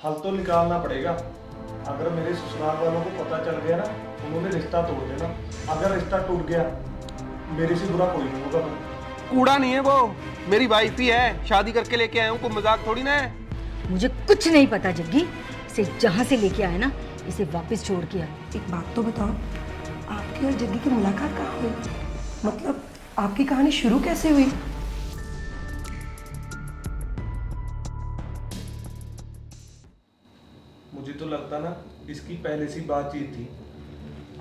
हल तो निकालना पड़ेगा। अगर मेरे ससुराल वालों को पता चल गया ना, उन्होंने रिश्ता तोड़ देना। अगर रिश्ता टूट गया, मेरे से बुरा कोई नहीं होगा भाई। कूड़ा नहीं है वो, मेरी वाइफ ही है, शादी करके लेके आया हूँ, कोई मजाक थोड़ी ना है। मुझे कुछ नहीं पता जग्गी। इसे जहाँ से लेके आए ना, इसे वापस छोड़ के आए। एक बात तो बताओ, आपकी और जग्गी की मुलाकात कहाँ हुई? मतलब आपकी कहानी शुरू कैसे हुई? मुझे तो लगता ना इसकी पहले से बातचीत थी।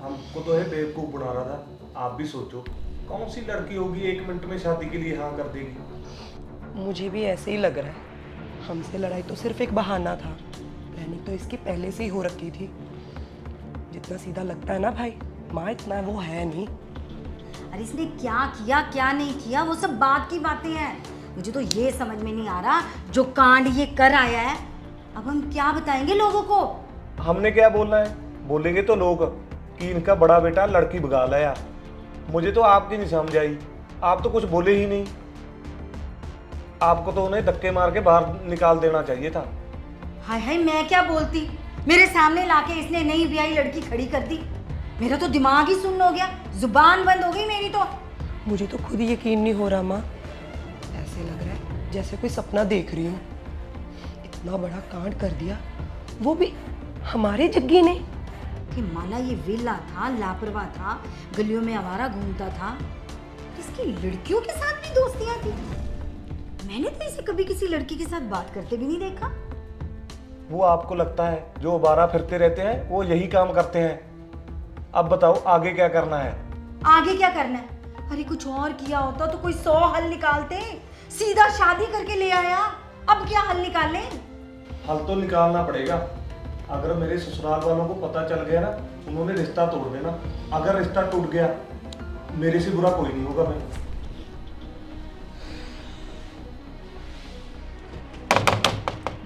हमको तो है बेवकूफ़ बना रहा था। आप भी सोचो, कौन सी लड़की होगी 1 मिनट में शादी के लिए हाँ कर देगी। मुझे भी ऐसे ही लग रहा है। हमसे लड़ाई तो सिर्फ एक बहाना था, प्लानिंग तो इसकी पहले से ही हो रखी थी। जितना सीधा लगता है ना भाई, माँ इतना वो है नहीं। अरे इसने क्या किया क्या नहीं किया वो सब बात की बातें हैं। मुझे तो ये समझ में नहीं आ रहा, जो कांड ये कर आया है, अब हम क्या बताएंगे लोगों को। हमने क्या बोलना है? बोलेंगे तो लोग कि इनका बड़ा बेटा लड़की भगा लाया। मुझे तो आपकी नहीं समझ आई। आप तो कुछ बोले ही नहीं। आपको तो उन्हें धक्के मार के बाहर निकाल देना चाहिए था। हाय हाय, मैं क्या बोलती। मेरे सामने लाके इसने नई ब्याही लड़की खड़ी कर दी। मेरा तो दिमाग ही सुन्न हो गया, जुबान बंद हो गई मेरी तो। मुझे तो खुद ही यकीन नहीं हो रहा माँ। ऐसे लग रहा है जैसे कोई सपना देख रही हूँ। इतना बड़ा कांड कर दिया, वो भी हमारे जग्गी ने। कि माला ये विला था, लापरवाह था, गलियों में आवारा घूमता था, इसकी लड़कियों के साथ भी दोस्तियां थी। मैंने तो इसे कभी किसी लड़की के साथ बात करते भी नहीं देखा। वो आपको लगता है जो आवारा फिरते रहते हैं वो यही काम करते हैं। अब बताओ आगे क्या करना है? आगे क्या करना है? अरे कुछ और किया होता तो कोई 100 हल निकालते। सीधा शादी करके ले आया, अब क्या हल निकाले? हल तो निकालना पड़ेगा। अगर मेरे ससुराल वालों को पता चल गया ना, उन्होंने रिश्ता तोड़ देना। अगर रिश्ता टूट गया, मेरे से बुरा कोई नहीं होगा भाई।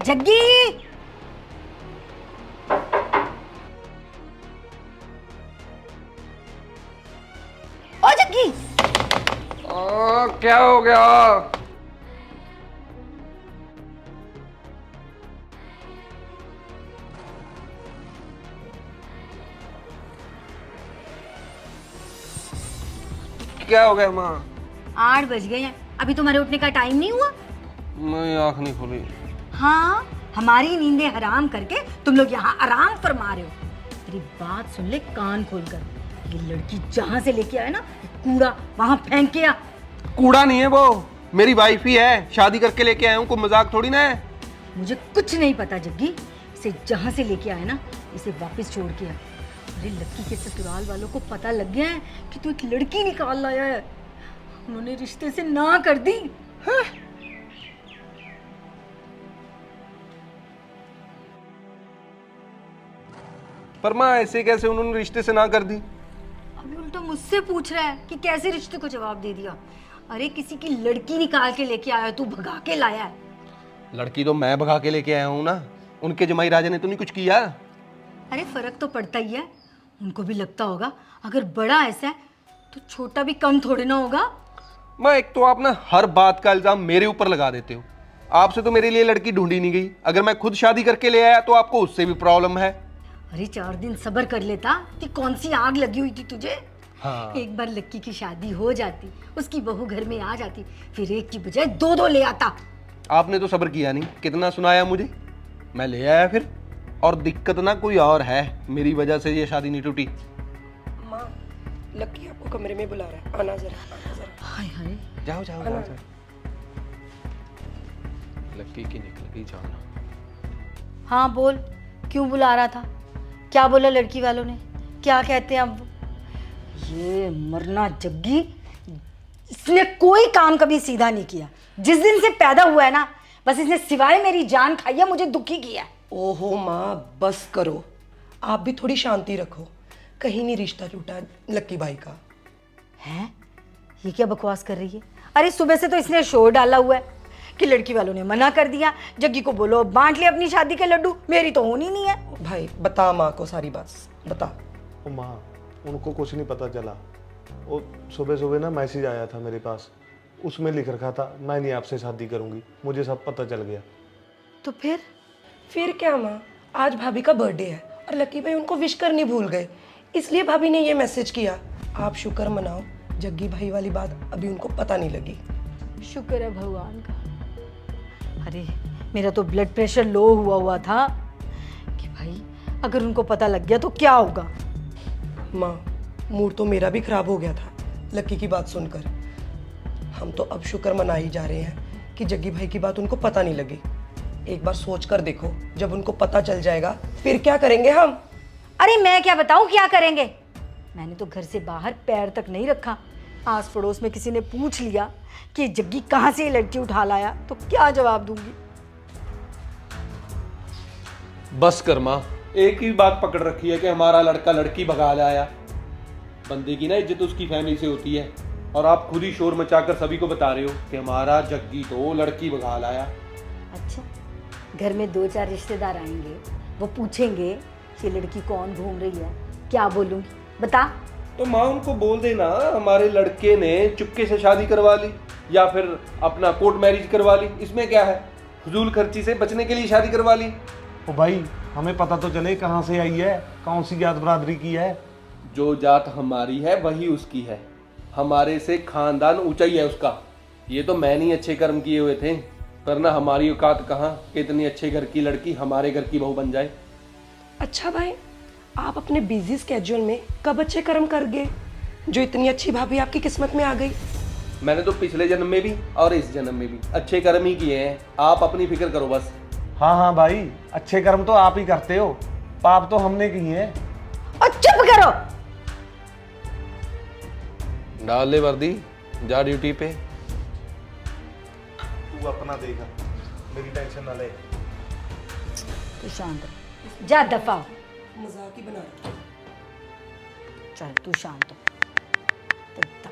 जग्गी, ओ जग्गी, क्या हो गया? क्या हो गया माँ? 8 बज गए हैं, अभी तुम्हारे उठने का टाइम नहीं हुआ? मैं आँख नहीं खोली। हाँ, हमारी नींदें हराम करके तुम लोग यहाँ आराम फरमा रहे हो। तेरी बात सुन ले कान खोलकर, ये लड़की जहाँ से लेके आए ना, कूड़ा वहाँ फेंक के आ। कूड़ा नहीं है वो, मेरी वाइफ ही है, शादी करके लेके आया हूँ, कोई मजाक थोड़ी ना है। मुझे कुछ नहीं पता जग्गी। इसे जहाँ से लेके आए ना, इसे वापस छोड़ के आ। अरे लड़की के ससुराल वालों को पता लग गया है कि तू एक लड़की निकाल लाया है। उन्होंने रिश्ते से ना कर दी। हाँ? पर माँ ऐसे कैसे उन्होंने रिश्ते से ना कर दी? अभी उल्टा मुझसे पूछ रहा है कि कैसे रिश्ते को जवाब दे दिया। अरे किसी की लड़की निकाल के लेके आया, तू भगा के लाया है। लड़की तो मैं भगा के लेके आया हूँ ना, उनके जमाई राजा ने तो नहीं कुछ किया। अरे फर्क तो पड़ता ही है। उनको भी लगता होगा अगर बड़ा ऐसा है तो छोटा भी कम थोड़े ना होगा। मैं एक तो आप ना हर बात का इल्जाम मेरे ऊपर लगा देते हो। आपसे तो मेरे लिए लड़की ढूंढी नहीं गई, अगर मैं खुद शादी करके ले आया तो आपको उससे भी प्रॉब्लम है। अरे 4 दिन सब्र कर लेता कि कौन सी आग लगी हुई थी तुझे। हाँ। एक बार लक्की की शादी हो जाती, उसकी बहू घर में आ जाती, फिर एक की बजाय 2-2 ले आता। आपने तो सब्र किया नहीं, कितना सुनाया मुझे, मैं ले आया फिर। और दिक्कत ना कोई और है, मेरी वजह से ये शादी नहीं टूटी। माँ, लक्की आपको कमरे में बुला रहा है, आना जरा, आना जरा। हाय हाय, जाओ जाओ जाओ जाओ। लक्की की निकल गई जान। हाँ बोल, क्यों बुला रहा था? क्या बोला लड़की वालों ने? क्या कहते हैं अब? ये मरना जग्गी, इसने कोई काम कभी सीधा नहीं किया। जिस दिन से पैदा हुआ है ना, बस इसने सिवाय मेरी जान खाई है, मुझे दुखी किया है। ओहो माँ, बस करो। आप भी थोड़ी शांति रखो। कहीं नहीं रिश्ता टूटा लक्की भाई का। हैं? ये क्या बकवास कर रही है? अरे सुबह से तो इसने शोर डाला हुआ है कि लड़की वालों ने मना कर दिया, जग्गी को बोलो बांट ले अपनी शादी के लड्डू, मेरी तो होनी नहीं है। भाई बता माँ को सारी बात, बता। ओ माँ, उनको कुछ नहीं पता चला। वो सुबह सुबह ना मैसेज आया था मेरे पास, उसमें लिख रखा था मैं नहीं आपसे शादी करूंगी। मुझे सब पता चल गया। तो फिर फिर क्या माँ, आज भाभी का बर्थडे है और लकी भाई उनको विश करनी भूल गए, इसलिए भाभी ने ये मैसेज किया। आप शुक्र मनाओ, जग्गी भाई वाली बात अभी उनको पता नहीं लगी। शुक्र है भगवान का। अरे मेरा तो ब्लड प्रेशर लो हुआ था कि भाई अगर उनको पता लग गया तो क्या होगा। माँ, मूड तो मेरा भी खराब हो गया था लकी की बात सुनकर। हम तो अब शुक्र मना ही जा रहे हैं कि जग्गी भाई की बात उनको पता नहीं लगी। एक बार सोच कर देखो, जब उनको पता चल जाएगा फिर क्या करेंगे हम? अरे मैं क्या बताऊं क्या करेंगे। मैंने तो घर से बाहर पैर तक नहीं रखा। आस पड़ोस में किसी ने पूछ लिया कि जग्गी कहाँ से ये लड़की उठा लाया तो क्या जवाब दूंगी। बस कर माँ, एक ही बात पकड़ रखी है कि हमारा लड़का लड़की भगा लाया। बंदे की ना इज्जत उसकी फैमिली से होती है, और आप खुद ही शोर मचाकर सभी को बता रहे हो कि हमारा जग्गी तो लड़की भगा लाया। अच्छा, घर में 2-4 रिश्तेदार आएंगे, वो पूछेंगे कि लड़की कौन घूम रही है, क्या बोलूंगी बता। तो माँ उनको बोल देना हमारे लड़के ने चुपके से शादी करवा ली या फिर अपना कोर्ट मैरिज करवा ली, इसमें क्या है, फजूल खर्ची से बचने के लिए शादी करवा ली। ओ भाई, हमें पता तो चले कहाँ से आई है, कौन सी जात बरादरी की है। जो जात हमारी है वही उसकी है, हमारे से खानदान ऊंचा ही है उसका। ये तो मैं नहीं अच्छे कर्म किए हुए थे, वरना हमारी औकात कहाँ कि इतनी अच्छे घर की लड़की हमारे घर की बहू बन जाए। अच्छा भाई, आप अपने बिजी स्केड्यूल में कब अच्छे कर्म कर गए जो इतनी अच्छी भाभी आपकी किस्मत में आ गई? मैंने तो पिछले जन्म में भी और इस जन्म में भी अच्छे कर्म ही किए हैं, आप अपनी फिक्र करो बस। हाँ हाँ भाई, अच्छे कर्म तो आप ही करते हो, पाप तो हमने किए हैं। और चुप करो। डाल ले वर्दी, जा ड्यूटी पे। तू अपना देखा, मेरी टेंशन ना ले। तू शांत रह, जा दफा हो। मजाक ही बना रहा था। चल तू शांत हो तो दफा